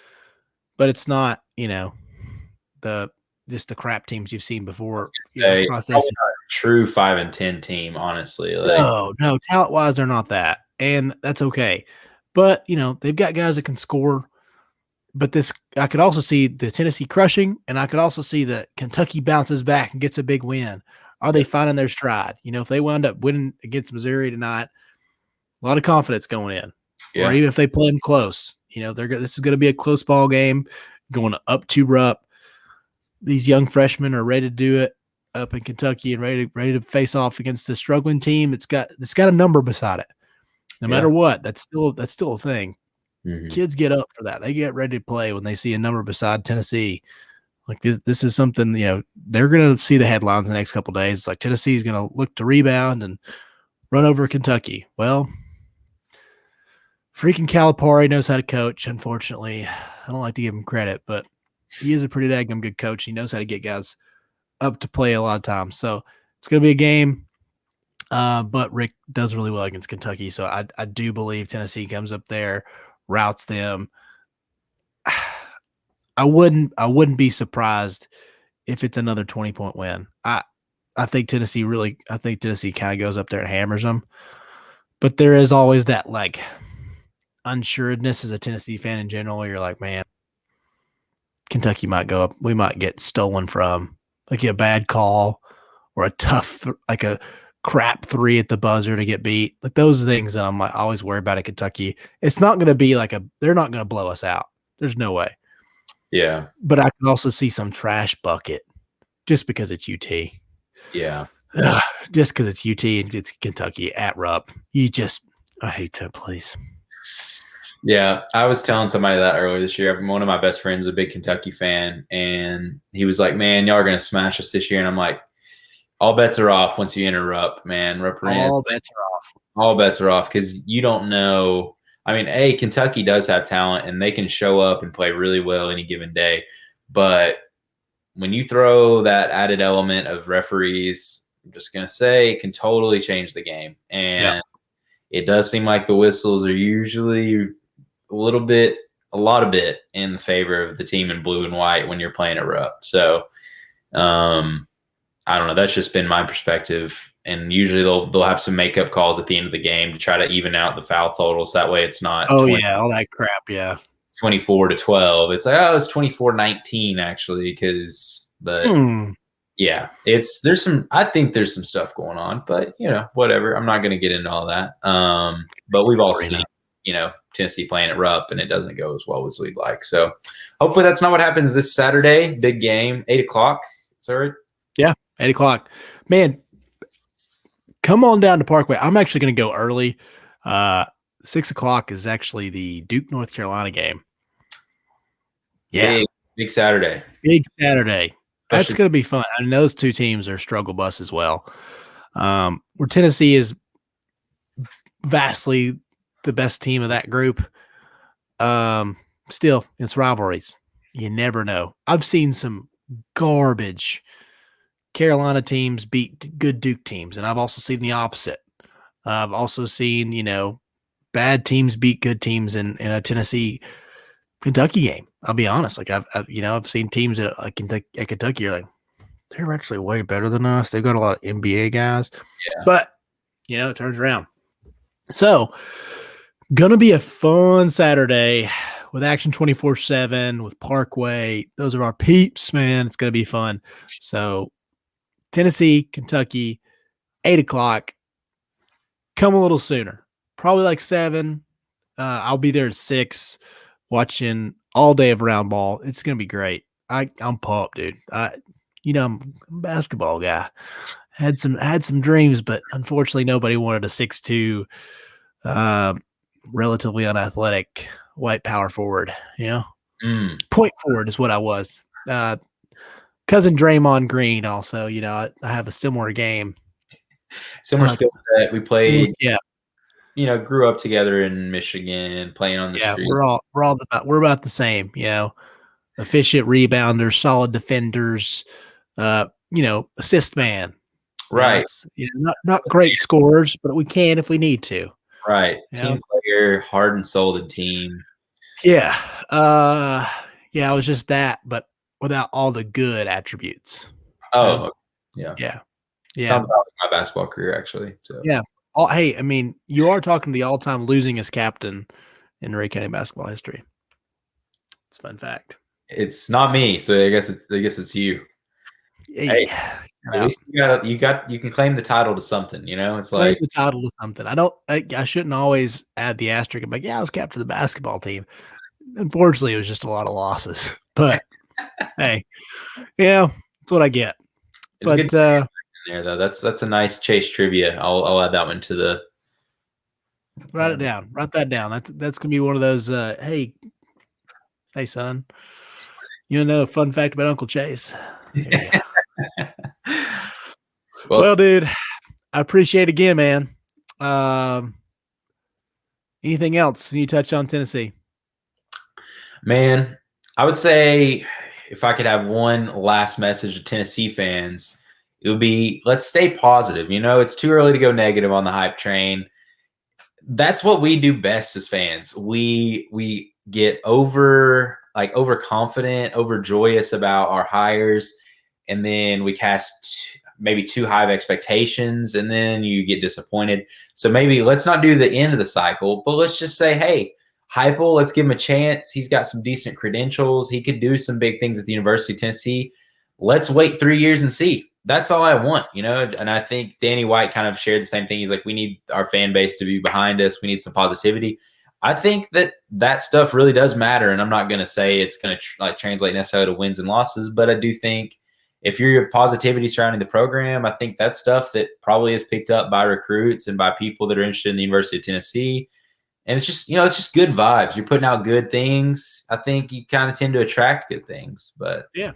but it's not, the just the crap teams you've seen before, say across the probably SEC. not a true 5-10 team. Honestly, like No, talent wise, they're not that. And that's okay. But, they've got guys that can score. But I could also see the Tennessee crushing, and I could also see that Kentucky bounces back and gets a big win. Are they finding their stride? If they wound up winning against Missouri tonight, a lot of confidence going in. Or yeah, even if they play them close, this is going to be a close ball game going up to Rupp. These young freshmen are ready to do it up in Kentucky and ready to face off against the struggling team. It's got a number beside it. No yeah. matter what, that's still a thing. Mm-hmm. Kids get up for that. They get ready to play when they see a number beside Tennessee. Like this is something, they're going to see the headlines the next couple of days. It's like Tennessee is going to look to rebound and run over Kentucky. Well, freaking Calipari knows how to coach. Unfortunately, I don't like to give him credit, but he is a pretty daggum good coach. He knows how to get guys up to play a lot of times. So it's going to be a game. But Rick does really well against Kentucky. So I do believe Tennessee comes up there, routes them. I wouldn't be surprised if it's another 20-point win. I think Tennessee kind of goes up there and hammers them. But there is always that like unsuredness as a Tennessee fan in general. Where you're like, man, Kentucky might go up. We might get stolen from, like a bad call or a tough, like a crap 3 at the buzzer to get beat. Like those things that I'm like always worried about at Kentucky. It's not going to be like they're not going to blow us out. There's no way. Yeah. But I can also see some trash bucket just because it's UT. Yeah. Just because it's UT and it's Kentucky at Rupp. I hate that place. Yeah, I was telling somebody that earlier this year. One of my best friends is a big Kentucky fan, and he was like, man, y'all are going to smash us this year. And I'm like, all bets are off once you enter Rupp, man. All bets are off. All bets are off because you don't know. I mean, Kentucky does have talent, and they can show up and play really well any given day. But when you throw that added element of referees, I'm just going to say it can totally change the game. And it does seem like the whistles are usually a lot of bit in the favor of the team in blue and white when you're playing at Rupp. So I don't know. That's just been my perspective. And usually they'll have some makeup calls at the end of the game to try to even out the foul totals. That way it's not all that crap, 24-12. It's like, it's 24-19 actually, yeah, I think there's some stuff going on, but whatever. I'm not going to get into all that. But we've all seen, Tennessee playing at Rupp, and it doesn't go as well as we'd like. So hopefully that's not what happens this Saturday. Big game, 8:00. Is that right? Yeah, 8:00. Man, come on down to Parkway. I'm actually going to go early. 6:00 is actually the Duke, North Carolina game. Yeah. Big Saturday. Big Saturday. That's going to be fun. I mean, those two teams are struggle bus as well. Where Tennessee is vastly the best team of that group. Still, it's rivalries. You never know. I've seen some garbage Carolina teams beat good Duke teams, and I've also seen the opposite. I've also seen, bad teams beat good teams in a Tennessee Kentucky game. I'll be honest. Like I've seen teams at Kentucky. You're like, they're actually way better than us. They've got a lot of NBA guys, but it turns around. So, gonna be a fun Saturday with Action 24/7 with Parkway. Those are our peeps, man. It's gonna be fun. So, Tennessee, Kentucky, 8:00. Come a little sooner, probably like 7. I'll be there at 6. Watching all day of round ball. It's going to be great. I'm pumped, dude. I'm a basketball guy. Had some dreams, but unfortunately nobody wanted a 6'2", relatively unathletic white power forward, Point forward is what I was. Cousin Draymond Green also, I have a similar game. Similar skill set. We played grew up together in Michigan, playing on the street. We're about the same, efficient rebounders, solid defenders, assist man. Right. Not great scorers, but we can if we need to. Right. Team player, heart and soul of the team. Yeah. I was just that, but without all the good attributes. Oh, yeah. Yeah. Sounds about like my basketball career, actually. So yeah. Hey, I mean, you are talking to the all-time losingest captain in Rhea County basketball history. It's a fun fact. It's not me, so I guess it's you. Hey, at least you can claim the title to something, It's like the title to something. I shouldn't always add the asterisk. I'm like, I was captain of the basketball team. Unfortunately, it was just a lot of losses. But hey, that's what I get. But there though, that's a nice Chase trivia. I'll add that one to the. Write it down. Write that down. That's gonna be one of those. Hey, son. You know a fun fact about Uncle Chase? Well, dude, I appreciate it again, man. Anything else you touch on Tennessee? Man, I would say if I could have one last message to Tennessee fans, it would be, let's stay positive. It's too early to go negative on the hype train. That's what we do best as fans. We get overconfident, overjoyous about our hires, and then we cast maybe too high of expectations, and then you get disappointed. So maybe let's not do the end of the cycle, but let's just say, hey, Heupel, let's give him a chance. He's got some decent credentials. He could do some big things at the University of Tennessee. Let's wait 3 years and see. That's all I want, And I think Danny White kind of shared the same thing. He's like, we need our fan base to be behind us. We need some positivity. I think that stuff really does matter, and I'm not going to say it's going to translate necessarily to wins and losses, but I do think if you have positivity surrounding the program, I think that's stuff that probably is picked up by recruits and by people that are interested in the University of Tennessee. And it's just, it's just good vibes. You're putting out good things. I think you kind of tend to attract good things. But yeah,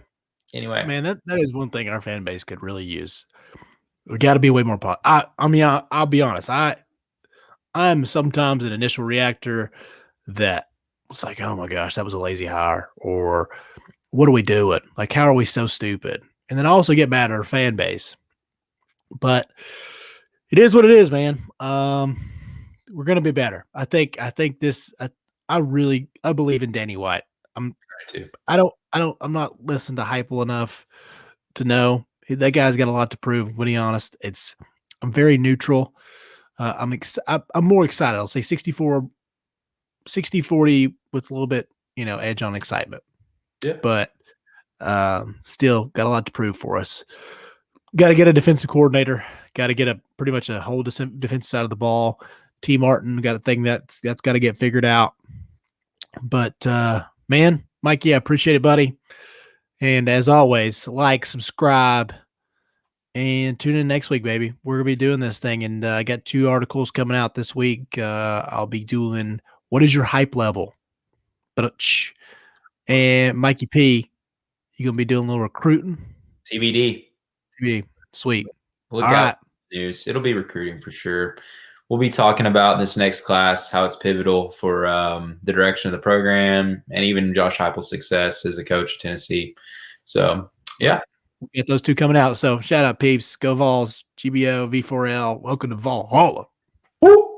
anyway, man, that is one thing our fan base could really use. We got to be way more positive. I'll be honest. I'm sometimes an initial reactor that it's like, oh my gosh, that was a lazy hire, or what are we doing? Like, how are we so stupid? And then I also get mad at our fan base. But it is what it is, man. We're gonna be better. I think this. I believe in Danny White. I'm not listening to Heupel enough to know that guy's got a lot to prove. To be honest, I'm very neutral. I'm more excited. I'll say 60-40 with a little bit, edge on excitement. Yeah. But still got a lot to prove for us. Got to get a defensive coordinator. Got to get pretty much a whole defensive side of the ball. T. Martin got a thing that's got to get figured out. But man, Mikey, I appreciate it, buddy. And as always, like, subscribe, and tune in next week, baby. We're gonna be doing this thing, and I got 2 articles coming out this week. I'll be doing what is your hype level, and Mikey P, you gonna be doing a little recruiting. TBD. Sweet. Look out for the news. It'll be recruiting for sure. We'll be talking about this next class, how it's pivotal for the direction of the program, and even Josh Heupel's success as a coach at Tennessee. So, yeah. We'll get those 2 coming out. So, shout out, peeps. Go Vols, GBO, V4L. Welcome to Valhalla. Woo!